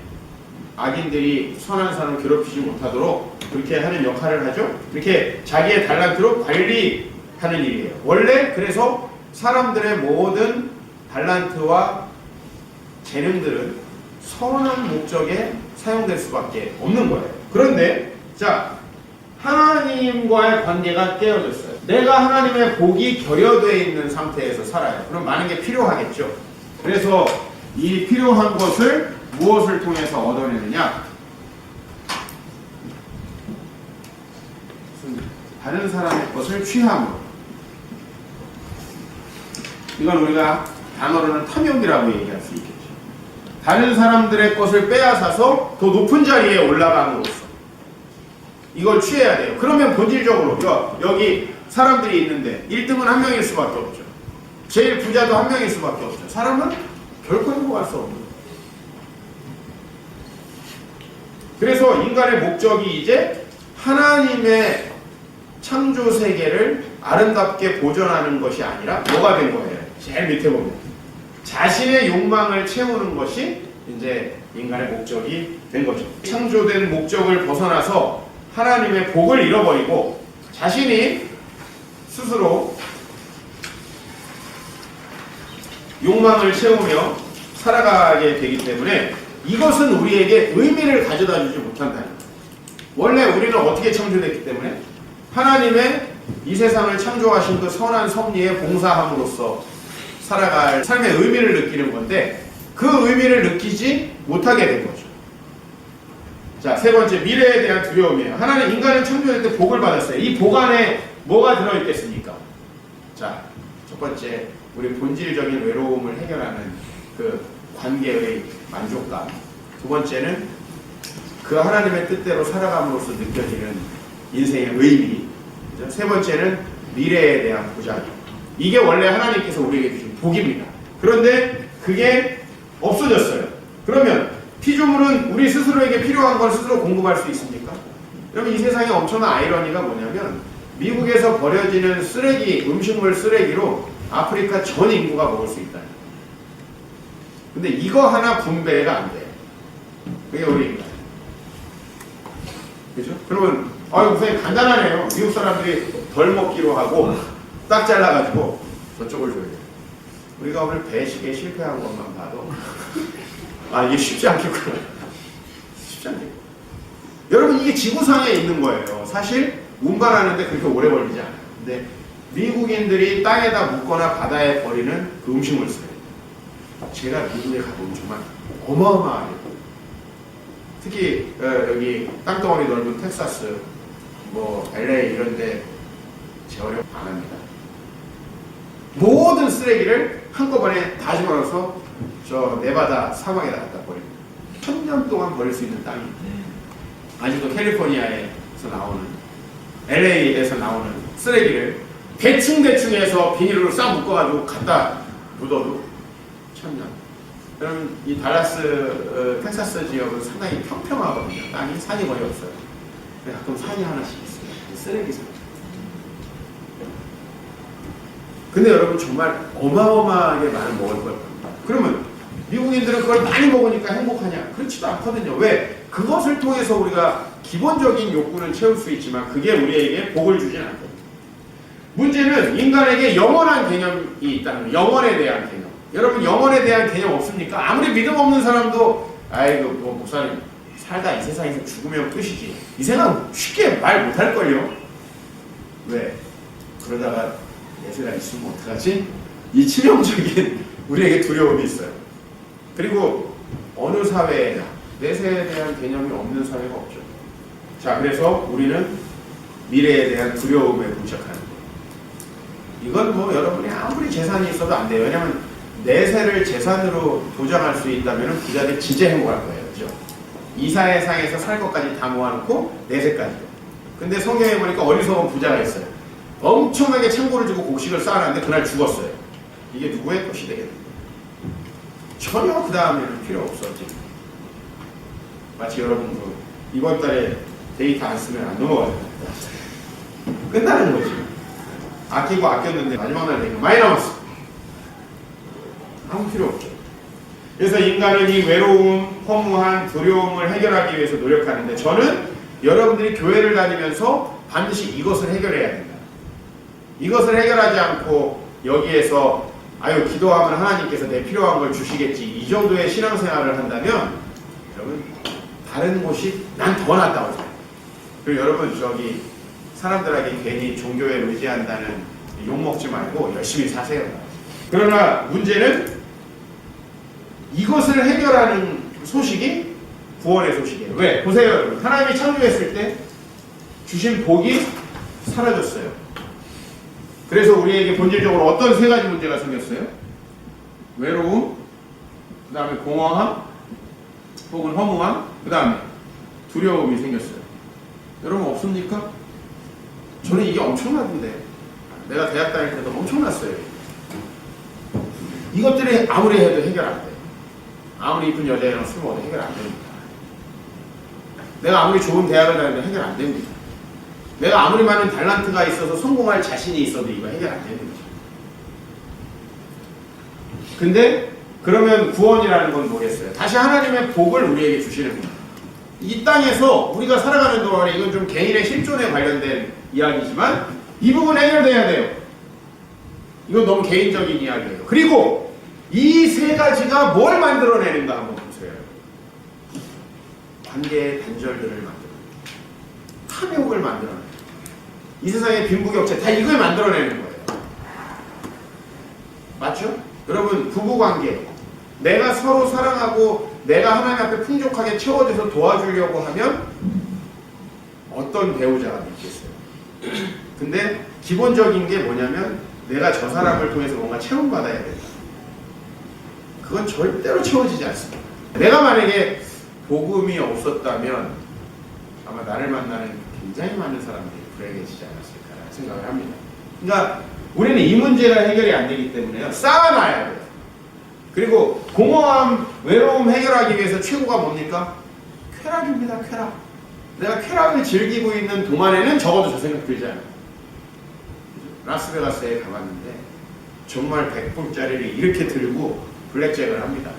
악인들이 선한 사람을 괴롭히지 못하도록 그렇게 하는 역할을 하죠. 이렇게 자기의 달란트로 관리하는 일이에요. 원래 그래서 사람들의 모든 달란트와 재능들은 선한 목적에 사용될 수밖에 없는 거예요. 그런데 자, 하나님과의 관계가 깨어졌어요. 내가 하나님의 복이 결여되어 있는 상태에서 살아요. 그럼 많은 게 필요하겠죠. 그래서 이 필요한 것을 무엇을 통해서 얻어내느냐? 다른 사람의 것을 취함으로. 이건 우리가 단어로는 탐욕이라고 얘기할 수 있겠죠. 다른 사람들의 것을 빼앗아서 더 높은 자리에 올라감으로써 이걸 취해야 돼요. 그러면 본질적으로 여기 사람들이 있는데 1등은 한 명일 수밖에 없죠. 제일 부자도 한 명일 수밖에 없죠. 사람은 결코 행복할 수 없는 거예요. 그래서 인간의 목적이 이제 하나님의 창조 세계를 아름답게 보존하는 것이 아니라 뭐가 된 거예요? 제일 밑에 보면 자신의 욕망을 채우는 것이 이제 인간의 목적이 된 거죠. 창조된 목적을 벗어나서 하나님의 복을 잃어버리고 자신이 스스로 욕망을 채우며 살아가게 되기 때문에 이것은 우리에게 의미를 가져다 주지 못한다는 거예요. 원래 우리는 어떻게 창조됐기 때문에 하나님의 이 세상을 창조하신 그 선한 섭리에 봉사함으로써 살아갈 삶의 의미를 느끼는 건데 그 의미를 느끼지 못하게 된 거죠. 자, 세 번째, 미래에 대한 두려움이에요. 하나님 인간은 창조될 때 복을 받았어요. 이 복 안에 뭐가 들어있겠습니까? 자, 첫 번째, 우리 본질적인 외로움을 해결하는 그 관계의 만족감. 두 번째는 그 하나님의 뜻대로 살아감으로써 느껴지는 인생의 의미. 세 번째는 미래에 대한 보장이. 이게 원래 하나님께서 우리에게 주신 복입니다. 그런데 그게 없어졌어요. 그러면 피조물은 우리 스스로에게 필요한 걸 스스로 공급할 수 있습니까? 여러분, 이 세상에 엄청난 아이러니가 뭐냐면 미국에서 버려지는 쓰레기, 음식물 쓰레기로 아프리카 전 인구가 먹을 수 있다. 근데 이거 하나 분배가 안 돼요. 그게 우리입니다. 그죠? 그러면 선생님 간단하네요. 미국 사람들이 덜 먹기로 하고 딱 잘라가지고 저쪽을 줘야 돼요. 우리가 오늘 배식에 실패한 것만 봐도 이게 쉽지 않겠구나. 쉽지 않겠구나. 여러분, 이게 지구상에 있는 거예요. 사실 운반하는데 그렇게 오래 걸리지 않아요. 근데 미국인들이 땅에다 묻거나 바다에 버리는 그 음식물 쓰레기. 제가 미국에 가보면 정말 어마어마해요. 특히 여기 땅덩어리 넓은 텍사스, LA 이런데 재활용 안 합니다. 모든 쓰레기를 한꺼번에 다 집어넣어서 저 네바다 사막에다 갖다 버립니다. 1000년 동안 버릴 수 있는 땅이 아직도 캘리포니아에서 나오는 LA에서 나오는 쓰레기를 대충 해서 비닐로 싹 묶어가지고 갖다 묻어도 1000년. 그럼 이 달라스, 텍사스 지역은 상당히 평평하거든요. 땅이 산이 거의 없어요. 가끔 산이 하나씩 있어요. 쓰레기 산. 근데 여러분 정말 어마어마하게 많이 먹을 겁니다. 그러면 미국인들은 그걸 많이 먹으니까 행복하냐? 그렇지도 않거든요. 왜? 그것을 통해서 우리가 기본적인 욕구는 채울 수 있지만 그게 우리에게 복을 주진 않거든요. 문제는 인간에게 영원한 개념이 있다는 거예요. 영원에 대한 개념. 여러분 영원에 대한 개념 없습니까? 아무리 믿음 없는 사람도 아이고 뭐 목사님 살다 이 세상에서 죽으면 끝이지. 이 생각 쉽게 말 못할걸요? 왜? 그러다가 예수가 있으면 어떡하지? 이 치명적인 우리에게 두려움이 있어요. 그리고 어느 사회에나 내세에 대한 개념이 없는 사회가 없죠. 자, 그래서 우리는 미래에 대한 두려움에 봉착하는 거예요. 이건 뭐 여러분이 아무리 재산이 있어도 안 돼요. 왜냐면 내세를 재산으로 보장할 수 있다면 부자들이 진짜 행복할 거예요. 그죠? 이 세상에서 살 것까지 다 모아놓고 내세까지요. 근데 성경에 보니까 어리석은 부자가 있어요. 엄청나게 창고를 주고 곡식을 쌓아놨는데 그날 죽었어요. 이게 누구의 것이 되겠는가? 전혀 그 다음에는 필요 없었지. 마치 여러분 이번 달에 데이터 안 쓰면 안 넘어가요. 끝나는 거지. 아끼고 아꼈는데 마지막 날 되니까 많이 남았어. 아무 필요 없죠. 그래서 인간은 이 외로움, 허무한 두려움을 해결하기 위해서 노력하는데 저는 여러분들이 교회를 다니면서 반드시 이것을 해결해야 된다. 이것을 해결하지 않고 여기에서 아유 기도하면 하나님께서 내 필요한 걸 주시겠지 이 정도의 신앙생활을 한다면 여러분 다른 곳이 난 더 낫다고 생각해요. 그리고 여러분 저기 사람들에게 괜히 종교에 의지한다는 욕먹지 말고 열심히 사세요. 그러나 문제는 이것을 해결하는 소식이 구원의 소식이에요. 왜? 보세요 여러분. 하나님이 창조했을 때 주신 복이 사라졌어요. 그래서 우리에게 본질적으로 어떤 세 가지 문제가 생겼어요? 외로움, 그 다음에 공허함, 혹은 허무함, 그 다음에 두려움이 생겼어요. 여러분 없습니까? 저는 이게 엄청나던데. 내가 대학 다닐 때도 엄청났어요. 이것들이 아무리 해도 해결 안 돼. 아무리 이쁜 여자애랑 술 먹어도 해결 안 됩니다. 내가 아무리 좋은 대학을 다녀도 해결 안 됩니다. 내가 아무리 많은 탤런트가 있어서 성공할 자신이 있어도 이거 해결 안 되는 거죠. 근데 그러면 구원이라는 건 뭐겠어요? 다시 하나님의 복을 우리에게 주시는 겁니다. 이 땅에서 우리가 살아가는 동안에 이건 좀 개인의 실존에 관련된 이야기지만 이 부분 해결돼야 돼요. 이건 너무 개인적인 이야기예요. 그리고 이 세 가지가 뭘 만들어내는가 한번 보세요. 관계의 단절들을 만들어내요. 탐욕을 만들어내요. 이 세상의 빈부격차 다 이걸 만들어내는 거예요. 맞죠? 여러분 부부관계 내가 서로 사랑하고 내가 하나님 앞에 풍족하게 채워져서 도와주려고 하면 어떤 배우자가 있겠어요? 근데 기본적인 게 뭐냐면 내가 저 사람을 통해서 뭔가 채움받아야 된다. 그건 절대로 채워지지 않습니다. 내가 만약에 복음이 없었다면 아마 나를 만나는 굉장히 많은 사람들이 불행해지지 않았을까 생각을 합니다. 그러니까 우리는 이 문제가 해결이 안 되기 때문에요. 쌓아놔야 돼요. 그리고 공허함, 외로움 해결하기 위해서 최고가 뭡니까? 쾌락입니다. 쾌락. 내가 쾌락을 즐기고 있는 동안에는 적어도 저 생각 들지 않아요. 라스베가스에 가봤는데 정말 100불짜리를 이렇게 들고 블랙잭을 합니다.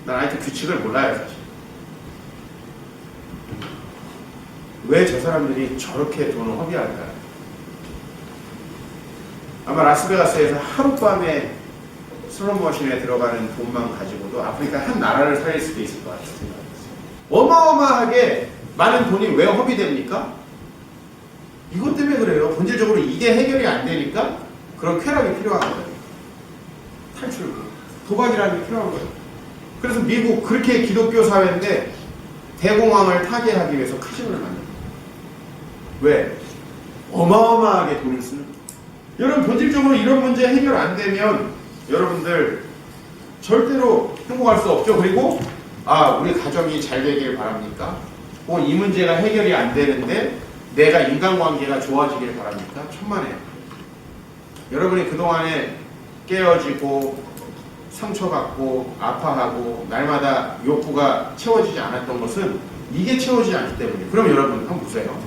난 아직도 규칙을 몰라요 사실. 왜 저 사람들이 저렇게 돈을 허비할까요? 아마 라스베가스에서 하룻밤에 슬롯머신에 들어가는 돈만 가지고도 아프리카 한 나라를 살릴 수도 있을 것 같아요. 어마어마하게 많은 돈이 왜 허비됩니까? 이것 때문에 그래요. 본질적으로 이게 해결이 안 되니까 그런 쾌락이 필요한 거예요. 탈출구, 도박이라는 게 필요한 거예요. 그래서 미국 그렇게 기독교 사회인데 대공황을 타개하기 위해서 카지노를 만듭니다. 왜? 어마어마하게 돈을 쓰는 거예요. 여러분 본질적으로 이런 문제 해결 안 되면 여러분들 절대로 행복할 수 없죠. 그리고 우리 가정이 잘 되길 바랍니까? 혹은 이 문제가 해결이 안 되는데 내가 인간관계가 좋아지길 바랍니까? 천만에요. 여러분이 그동안에 깨어지고 상처받고 아파하고 날마다 욕구가 채워지지 않았던 것은 이게 채워지지 않기 때문이에요. 그럼 여러분 한번 보세요.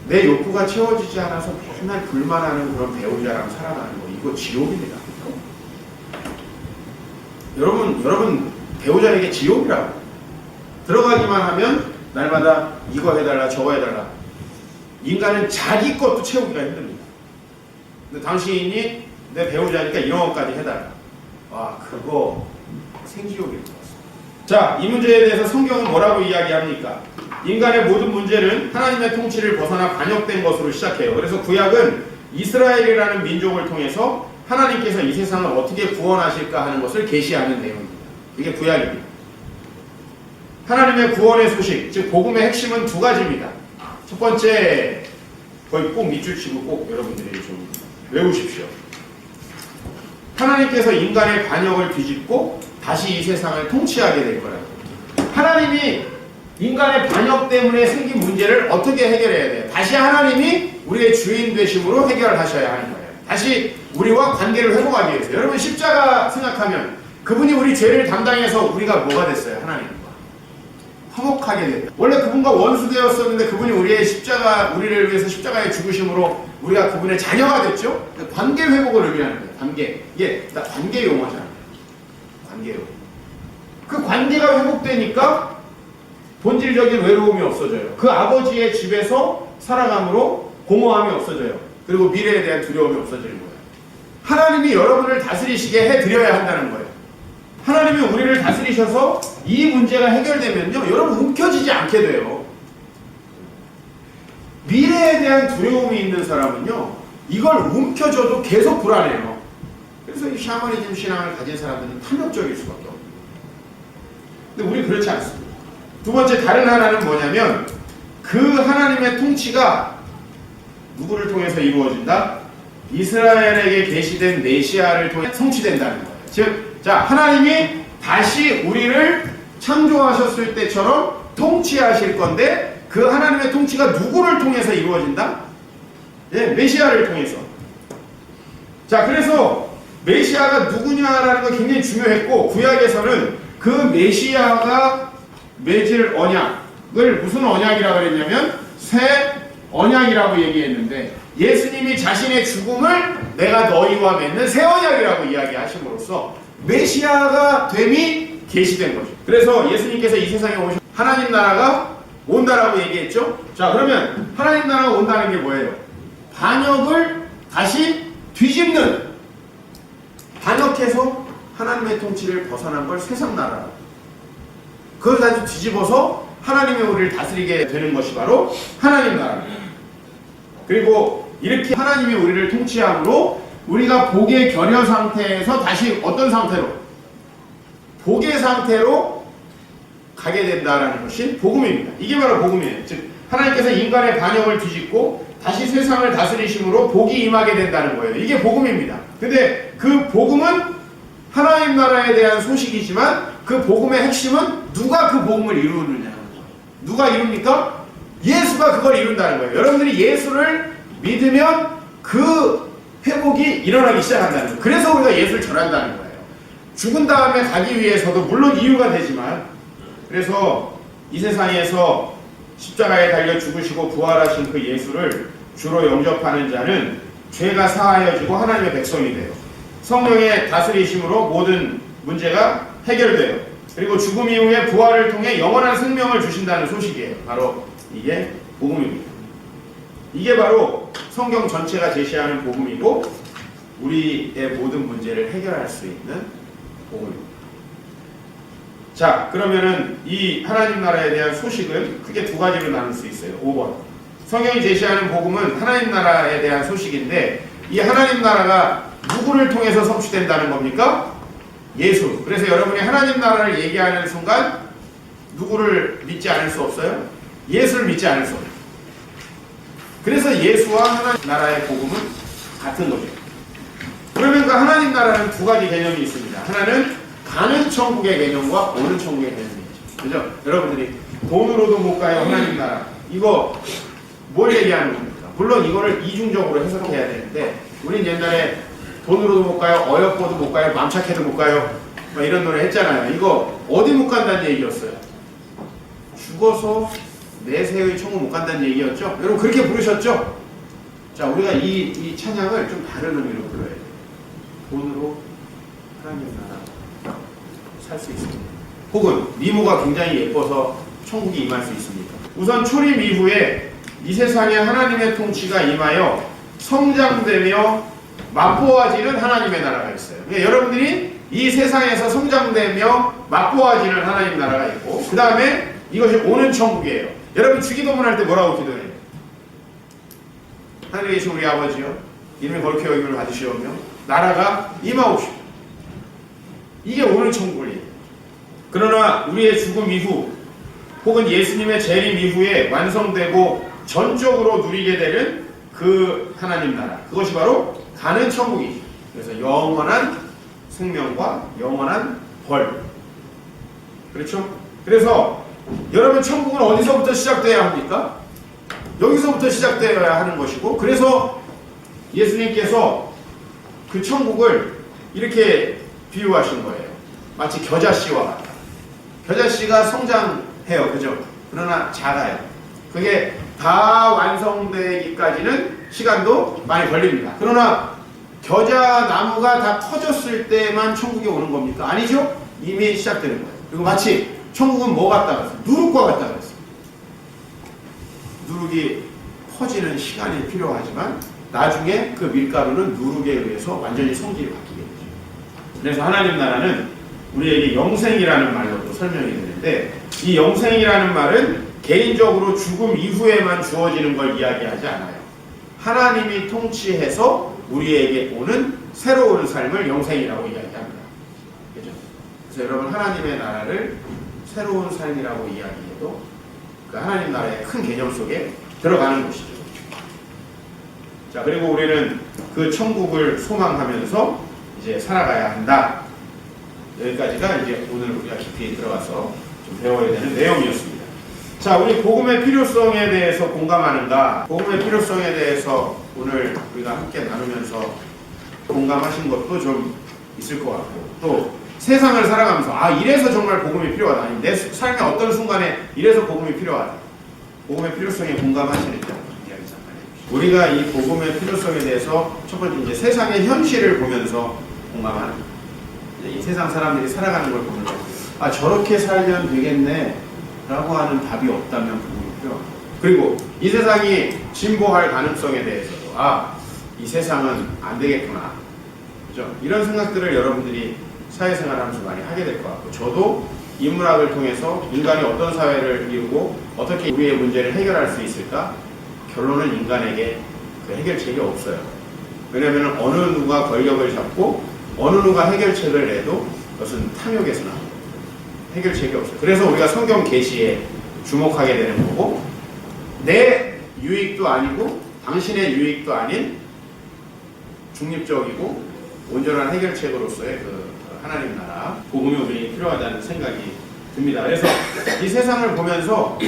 내 욕구가 채워지지 않아서 맨날 불만하는 그런 배우자랑 살아가는 거, 이거 지옥입니다. 여러분 배우자에게 지옥이라고. 들어가기만 하면 날마다 이거 해달라 저거 해달라. 인간은 자기 것도 채우기가 힘듭니다. 근데 당신이 내 배우자니까 이런 것까지 해달라. 그거 생지옥일 것 같습니다. 자, 이 문제에 대해서 성경은 뭐라고 이야기합니까? 인간의 모든 문제는 하나님의 통치를 벗어나 반역된 것으로 시작해요. 그래서 구약은 이스라엘이라는 민족을 통해서 하나님께서 이 세상을 어떻게 구원하실까 하는 것을 계시하는 내용입니다. 이게 구약입니다. 하나님의 구원의 소식, 즉 복음의 핵심은 두 가지입니다. 첫 번째, 거의 꼭 밑줄 치고 꼭 여러분들이 좀 외우십시오. 하나님께서 인간의 반역을 뒤집고 다시 이 세상을 통치하게 될 거라고. 하나님이 인간의 반역 때문에 생긴 문제를 어떻게 해결해야 돼요? 다시 하나님이 우리의 주인 되심으로 해결을 하셔야 하는 거예요. 다시 우리와 관계를 회복하기 위해서. 여러분 십자가 생각하면 그분이 우리 죄를 담당해서 우리가 뭐가 됐어요? 하나님과 화목하게 됐다. 원래 그분과 원수되었었는데 그분이 우리를 위해서 십자가에 죽으심으로 우리가 그분의 자녀가 됐죠? 관계 회복을 의미하는 거예요. 관계. 이게 다 관계 용어잖아요. 관계 용어. 그 관계가 회복되니까 본질적인 외로움이 없어져요. 그 아버지의 집에서 살아감으로 공허함이 없어져요. 그리고 미래에 대한 두려움이 없어지는 거예요. 하나님이 여러분을 다스리시게 해드려야 한다는 거예요. 하나님이 우리를 다스리셔서 이 문제가 해결되면요, 여러분 움켜지지 않게 돼요. 미래에 대한 두려움이 있는 사람은요, 이걸 움켜줘도 계속 불안해요. 그래서 이 샤머니즘 신앙을 가진 사람들은 탐욕적일 수밖에 없어요. 근데 우리 그렇지 않습니다. 두 번째 다른 하나는 뭐냐면 그 하나님의 통치가 누구를 통해서 이루어진다? 이스라엘에게 계시된 메시아를 통해 성취된다는 거예요. 즉, 하나님이 다시 우리를 창조하셨을 때처럼 통치하실 건데 그 하나님의 통치가 누구를 통해서 이루어진다? 메시아를 통해서. 자, 그래서 메시아가 누구냐라는 거 굉장히 중요했고 구약에서는 그 메시아가 맺을 언약을 무슨 언약이라고 그랬냐면 새 언약이라고 얘기했는데 예수님이 자신의 죽음을 내가 너희와 맺는 새 언약이라고 이야기하심으로써 메시아가 됨이 계시된 거죠. 그래서 예수님께서 이 세상에 오셔서 하나님 나라가 온다라고 얘기했죠. 자, 그러면 하나님 나라가 온다는 게 뭐예요? 반역을 다시 뒤집는, 반역해서 하나님의 통치를 벗어난 걸 세상 나라라고. 그걸 다시 뒤집어서 하나님이 우리를 다스리게 되는 것이 바로 하나님 나라입니다. 그리고 이렇게 하나님이 우리를 통치함으로 우리가 복의 결여 상태에서 다시 어떤 상태로? 복의 상태로 가게 된다는 것이 복음입니다. 이게 바로 복음이에요. 즉 하나님께서 인간의 반역을 뒤집고 다시 세상을 다스리심으로 복이 임하게 된다는 거예요. 이게 복음입니다. 근데 그 복음은 하나님 나라에 대한 소식이지만 그 복음의 핵심은 누가 그 복음을 이루느냐는 거예요. 누가 이룹니까? 예수가 그걸 이룬다는 거예요. 여러분들이 예수를 믿으면 그 회복이 일어나기 시작한다는 거예요. 그래서 우리가 예수를 전한다는 거예요. 죽은 다음에 가기 위해서도 물론 이유가 되지만, 그래서 이 세상에서 십자가에 달려 죽으시고 부활하신 그 예수를 주로 영접하는 자는 죄가 사하여지고 하나님의 백성이 돼요. 성령의 다스리심으로 모든 문제가 해결돼요. 그리고 죽음 이후에 부활을 통해 영원한 생명을 주신다는 소식이에요. 바로 이게 복음입니다. 이게 바로 성경 전체가 제시하는 복음이고 우리의 모든 문제를 해결할 수 있는 복음입니다. 자, 그러면은 이 하나님 나라에 대한 소식은 크게 두 가지로 나눌 수 있어요. 5번. 성경이 제시하는 복음은 하나님 나라에 대한 소식인데 이 하나님 나라가 누구를 통해서 성취된다는 겁니까? 예수. 그래서 여러분이 하나님 나라를 얘기하는 순간 누구를 믿지 않을 수 없어요? 예수를 믿지 않을 수 없어요. 그래서 예수와 하나님 나라의 복음은 같은 거죠. 그러면 그 하나님 나라는 두 가지 개념이 있습니다. 하나는 가는 천국의 개념과 오는 천국의 개념이 있죠. 그죠? 여러분들이 돈으로도 못 가요 하나님 나라. 이거 뭘 얘기하는 겁니까? 물론 이거를 이중적으로 해석해야 되는데 우린 옛날에 돈으로도 못 가요, 어여뻐도 못 가요, 맘착해도 못 가요 막 이런 노래 했잖아요. 이거 어디 못 간다는 얘기였어요? 죽어서 내세의 천국 못 간다는 얘기였죠? 여러분 그렇게 부르셨죠? 자, 우리가 이 찬양을 좀 다른 의미로 불러야 돼요. 돈으로 하나님 나라 살 수 있습니다. 혹은 미모가 굉장히 예뻐서 천국이 임할 수 있습니까? 우선 초림 이후에 이 세상에 하나님의 통치가 임하여 성장되며 맛보아지는 하나님의 나라가 있어요. 그러니까 여러분들이 이 세상에서 성장되며 맛보아지는 하나님 나라가 있고 그 다음에 이것이 오는 천국이에요. 여러분 주기도문 할 때 뭐라고 기도해요? 하늘에 계신 우리 아버지여 이름이 거룩히 여김을 받으시오며 나라가 임하옵시고 이게 오는 천국을 얘기해요. 그러나 우리의 죽음 이후 혹은 예수님의 재림 이후에 완성되고 전적으로 누리게 되는 그 하나님 나라 그것이 바로 가는 천국이죠. 그래서 영원한 생명과 영원한 벌. 그렇죠? 그래서 여러분 천국은 어디서부터 시작돼야 합니까? 여기서부터 시작되어야 하는 것이고 그래서 예수님께서 그 천국을 이렇게 비유하신 거예요. 마치 겨자씨와 같다. 겨자씨가 성장해요. 그죠? 그러나 작아요. 그게 다 완성되기까지는 시간도 많이 걸립니다. 그러나 겨자나무가 다 커졌을 때만 천국에 오는 겁니까? 아니죠? 이미 시작되는 거예요. 그리고 마치 천국은 뭐 같다 그랬어요? 누룩과 같다 그랬어요. 누룩이 퍼지는 시간이 필요하지만 나중에 그 밀가루는 누룩에 의해서 완전히 성질이 바뀌게 되죠. 그래서 하나님 나라는 우리에게 영생이라는 말로도 설명이 되는데 이 영생이라는 말은 개인적으로 죽음 이후에만 주어지는 걸 이야기하지 않아요. 하나님이 통치해서 우리에게 오는 새로운 삶을 영생이라고 이야기합니다. 그렇죠? 그래서 여러분 하나님의 나라를 새로운 삶이라고 이야기해도 그 하나님 나라의 큰 개념 속에 들어가는 것이죠. 자, 그리고 우리는 그 천국을 소망하면서 이제 살아가야 한다. 여기까지가 이제 오늘 우리가 깊이 들어가서 좀 배워야 되는 내용이었습니다. 자, 우리 복음의 필요성에 대해서 공감하는가? 복음의 필요성에 대해서 오늘 우리가 함께 나누면서 공감하신 것도 좀 있을 것 같고 또 세상을 살아가면서 이래서 정말 복음이 필요하다. 아니, 내 삶의 어떤 순간에 이래서 복음이 필요하다. 복음의 필요성에 공감하시는 이야기 잠깐 해주시죠. 우리가 이 복음의 필요성에 대해서 첫 번째 이제 세상의 현실을 보면서 공감하는 이 세상 사람들이 살아가는 걸 보면서 저렇게 살면 되겠네 라고 하는 답이 없다면 복음이 필요합니다. 그리고 이 세상이 진보할 가능성에 대해서도 이 세상은 안 되겠구나. 그죠? 이런 생각들을 여러분들이 사회생활을 하면서 많이 하게 될 것 같고 저도 인문학을 통해서 인간이 어떤 사회를 이루고 어떻게 우리의 문제를 해결할 수 있을까? 결론은 인간에게 그 해결책이 없어요. 왜냐하면 어느 누가 권력을 잡고 어느 누가 해결책을 내도 그것은 탐욕에서 나옵니다. 해결책이 없어요. 그래서 우리가 성경 계시에 주목하게 되는 거고 내 유익도 아니고 당신의 유익도 아닌 중립적이고 온전한 해결책으로서의 그 하나님 나라 복음이 우리에게 필요하다는 생각이 듭니다. 그래서 이 세상을 보면서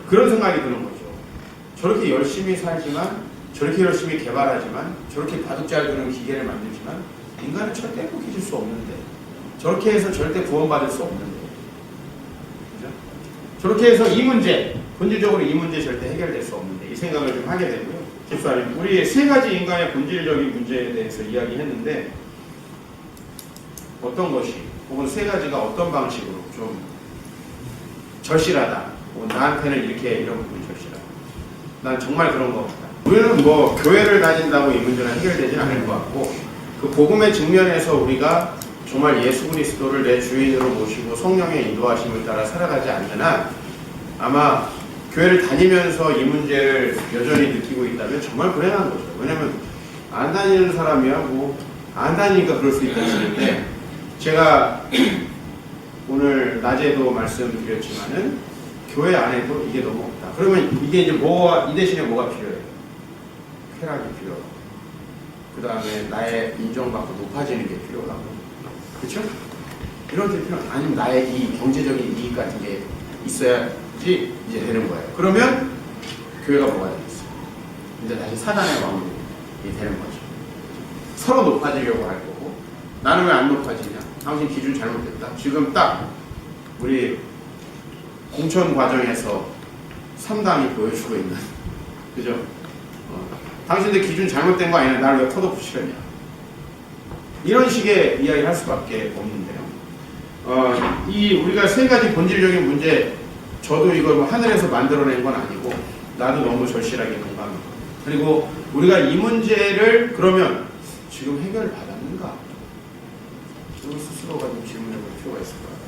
그런 생각이 드는 거죠. 저렇게 열심히 살지만 저렇게 열심히 개발하지만 저렇게 바둑 잘 두는 기계를 만들지만 인간은 절대 행복해질 수 없는데 저렇게 해서 절대 구원받을 수 없는데 그죠? 저렇게 해서 이 문제 본질적으로 이 문제 절대 해결될 수 없는데 이 생각을 좀 하게 되고요. 집사님 우리 세 가지 인간의 본질적인 문제에 대해서 이야기했는데 어떤 것이 혹은 세 가지가 어떤 방식으로 좀 절실하다 나한테는 이런 부분이 절실하다 난 정말 그런 것 같다. 우리는 뭐 교회를 다닌다고 이 문제는 해결되지 않을 것 같고 그 복음의 측면에서 우리가 정말 예수 그리스도를 내 주인으로 모시고 성령의 인도하심을 따라 살아가지 않는 한 아마 교회를 다니면서 이 문제를 여전히 느끼고 있다면 정말 불행한 거죠. 왜냐면 안 다니는 사람이야 안 다니니까 그럴 수 있다 치는데 제가 오늘 낮에도 말씀드렸지만은 교회 안에도 이게 너무 없다. 그러면 이게 이제 이 대신에 뭐가 필요해요? 쾌락이 필요하고, 그 다음에 나의 인정받고 높아지는 게 필요하고, 그렇죠? 이런 게 필요한, 아니면 나의 이 경제적인 이익 같은 게 있어야지 이제 되는 거예요. 그러면 교회가 뭐가 되겠어요? 이제 다시 사단의 왕국이 되는 거죠. 서로 높아지려고 할 거고, 나는 왜 안 높아지냐? 당신 기준 잘못됐다. 지금 딱 우리 공천 과정에서 3당이 보여주고 있는, 그죠? 당신들 기준 잘못된 거 아니냐? 나를 왜 컷오프 시켰냐? 이런 식의 이야기를 할 수밖에 없는데요. 이 우리가 세 가지 본질적인 문제, 저도 이걸 뭐 하늘에서 만들어낸 건 아니고 나도 너무 절실하게 공감합니다. 그리고 우리가 이 문제를 그러면 지금 해결을 받았는가? 우리 스스로가 좀 질문해 볼 필요가 있을 것 같아요.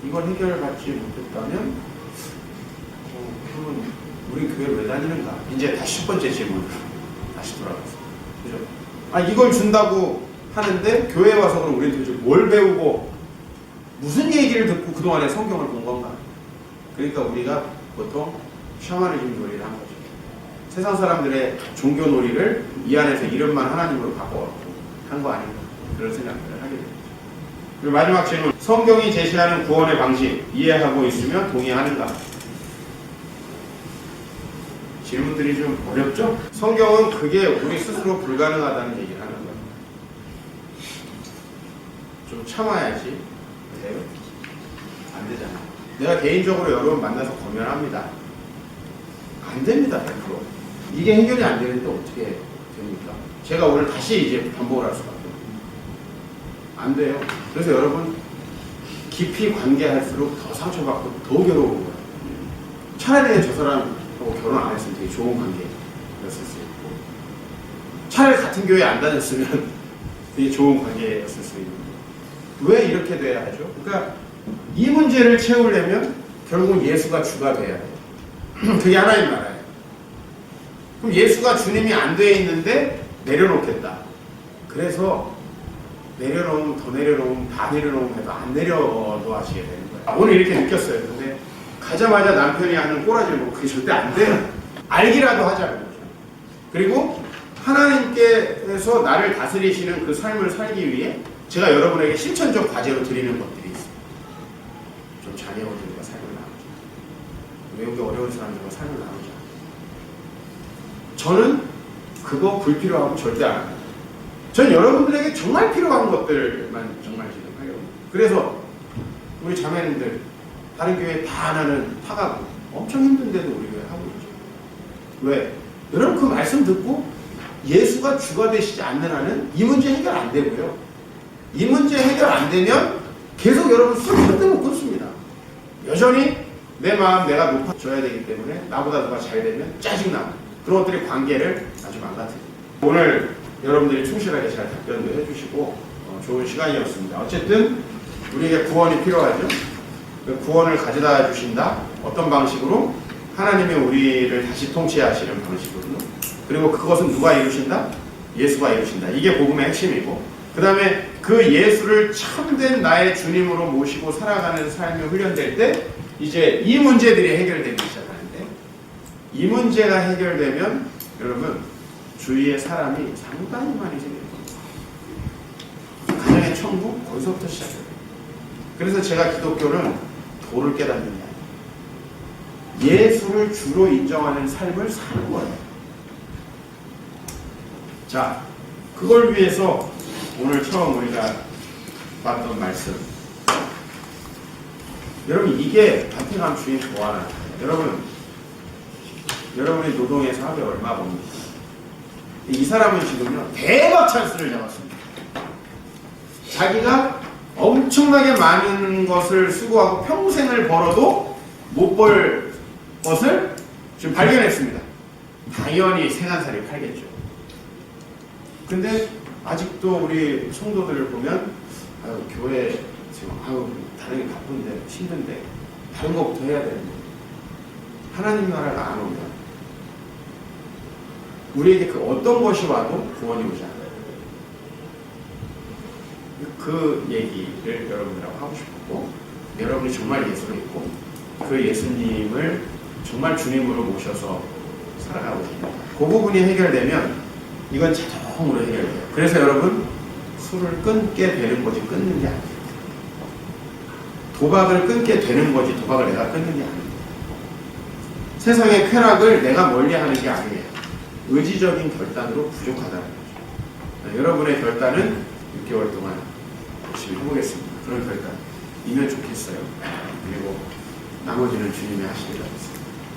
이걸 해결받지 못했다면 그러면 우리 교회 왜 다니는가? 이제 다시 첫 번째 질문으로 다시 돌아가서, 그죠? 이걸 준다고 하는데 교회에 와서 그럼 우리는 도대체 뭘 배우고 무슨 얘기를 듣고 그동안에 성경을 본 건가? 그러니까 우리가 보통 샤머니즘 놀이를 한 거죠. 세상 사람들의 종교 놀이를 이 안에서 이름만 하나님으로 바꿔 한 거 아닌가, 그런 생각을 하게 됩니다. 그리고 마지막 질문, 성경이 제시하는 구원의 방식 이해하고 있으면 동의하는가? 질문들이 좀 어렵죠? 성경은 그게 우리 스스로 불가능하다는 얘기를 하는 거예요. 좀 참아야지. 돼요? 안 되잖아. 내가 개인적으로 여러분 만나서 검열합니다. 안 됩니다, 100%. 이게 해결이 안 되는데 어떻게 됩니까? 제가 오늘 다시 이제 반복을 할 수밖에 없어요. 안 돼요. 그래서 여러분, 깊이 관계할수록 더 상처받고 더 괴로운 거예요. 차라리 저 사람하고 결혼 안 했으면 되게 좋은 관계였을 수 있고, 차라리 같은 교회 안 다녔으면 되게 좋은 관계였을 수 있는 거예요. 왜 이렇게 돼야 하죠? 그러니까 이 문제를 채우려면 결국은 예수가 주가 돼야 돼요. 그게 하나님 나라예요. 그럼 예수가 주님이 안 돼 있는데 내려놓겠다. 그래서 내려놓으면 더 내려놓으면 다 내려놓으면 해도 안 내려놓아지게 되는 거예요. 오늘 이렇게 느꼈어요. 근데 가자마자 남편이 하는 꼬라지를 보고 그게 절대 안 돼요. 알기라도 하자는 거죠. 그리고 하나님께서 나를 다스리시는 그 삶을 살기 위해 제가 여러분에게 실천적 과제로 드리는 것들이 있어요. 좀 자녀들과 삶을 나누자. 외국에 어려운 사람들과 삶을 나누자. 저는 그거 불필요하고 절대 안 합니다. 전 여러분들에게 정말 필요한 것들만 정말 지금 하려고 합니다. 그래서 우리 자매님들 다른 교회 다 하나는 타가고 엄청 힘든데도 우리 교회 하고 있죠. 왜? 여러분 그 말씀 듣고 예수가 주가 되시지 않는 한은 이 문제 해결 안 되고요. 이 문제 해결 안 되면 계속 여러분 술 절대 못 끊습니다. 여전히 내 마음 내가 높아져야 되기 때문에 나보다 누가 잘 되면 짜증나고 그런 것들이 관계를 아주 망가뜨립니다. 오늘 여러분들이 충실하게 잘 답변도 해주시고 좋은 시간이었습니다. 어쨌든 우리에게 구원이 필요하죠. 그 구원을 가져다 주신다. 어떤 방식으로? 하나님이 우리를 다시 통치하시는 방식으로. 그리고 그것은 누가 이루신다? 예수가 이루신다. 이게 복음의 핵심이고, 그 다음에 그 예수를 참된 나의 주님으로 모시고 살아가는 삶이 훈련될 때 이제 이 문제들이 해결되기 시작하는데, 이 문제가 해결되면 여러분 주위에 사람이 상당히 많이 생길 겁니다. 가정의 천국 거기서부터 시작해요. 그래서 제가 기독교는 도를 깨닫는 게 아니에요. 예수를 주로 인정하는 삶을 사는 거예요. 자, 그걸 위해서 오늘 처음 우리가 봤던 말씀. 여러분 이게 밭에 가면 주인 좋아하는 거예요. 여러분이 노동에서 하루에 얼마 법니까? 이 사람은 지금요 대박 찬스를 잡았습니다. 자기가 엄청나게 많은 것을 수고하고 평생을 벌어도 못 벌 것을 지금 발견했습니다. 당연히 생한살이 팔겠죠. 근데 아직도 우리 성도들을 보면 교회 지금 다른 게 바쁜데 힘든데 다른 것부터 해야 되는데 하나님 나라가 안 오면 우리에게 그 어떤 것이 와도 구원이 오지 않아요. 그 얘기를 여러분들하고 하고 싶었고, 여러분이 정말 예수를 믿고 그 예수님을 정말 주님으로 모셔서 살아가고 있습니다. 그 부분이 해결되면 이건 자동으로 해결돼요. 그래서 여러분 술을 끊게 되는 거지 끊는 게 아니에요. 도박을 끊게 되는 거지 도박을 내가 끊는 게 아니에요. 세상의 쾌락을 내가 멀리하는 게 아니에요. 의지적인 결단으로 부족하다는 거죠. 여러분의 결단은 6개월 동안 열심히 해보겠습니다. 그런 결단 이면 좋겠어요. 그리고 나머지는 주님이 하시리라 믿습니다.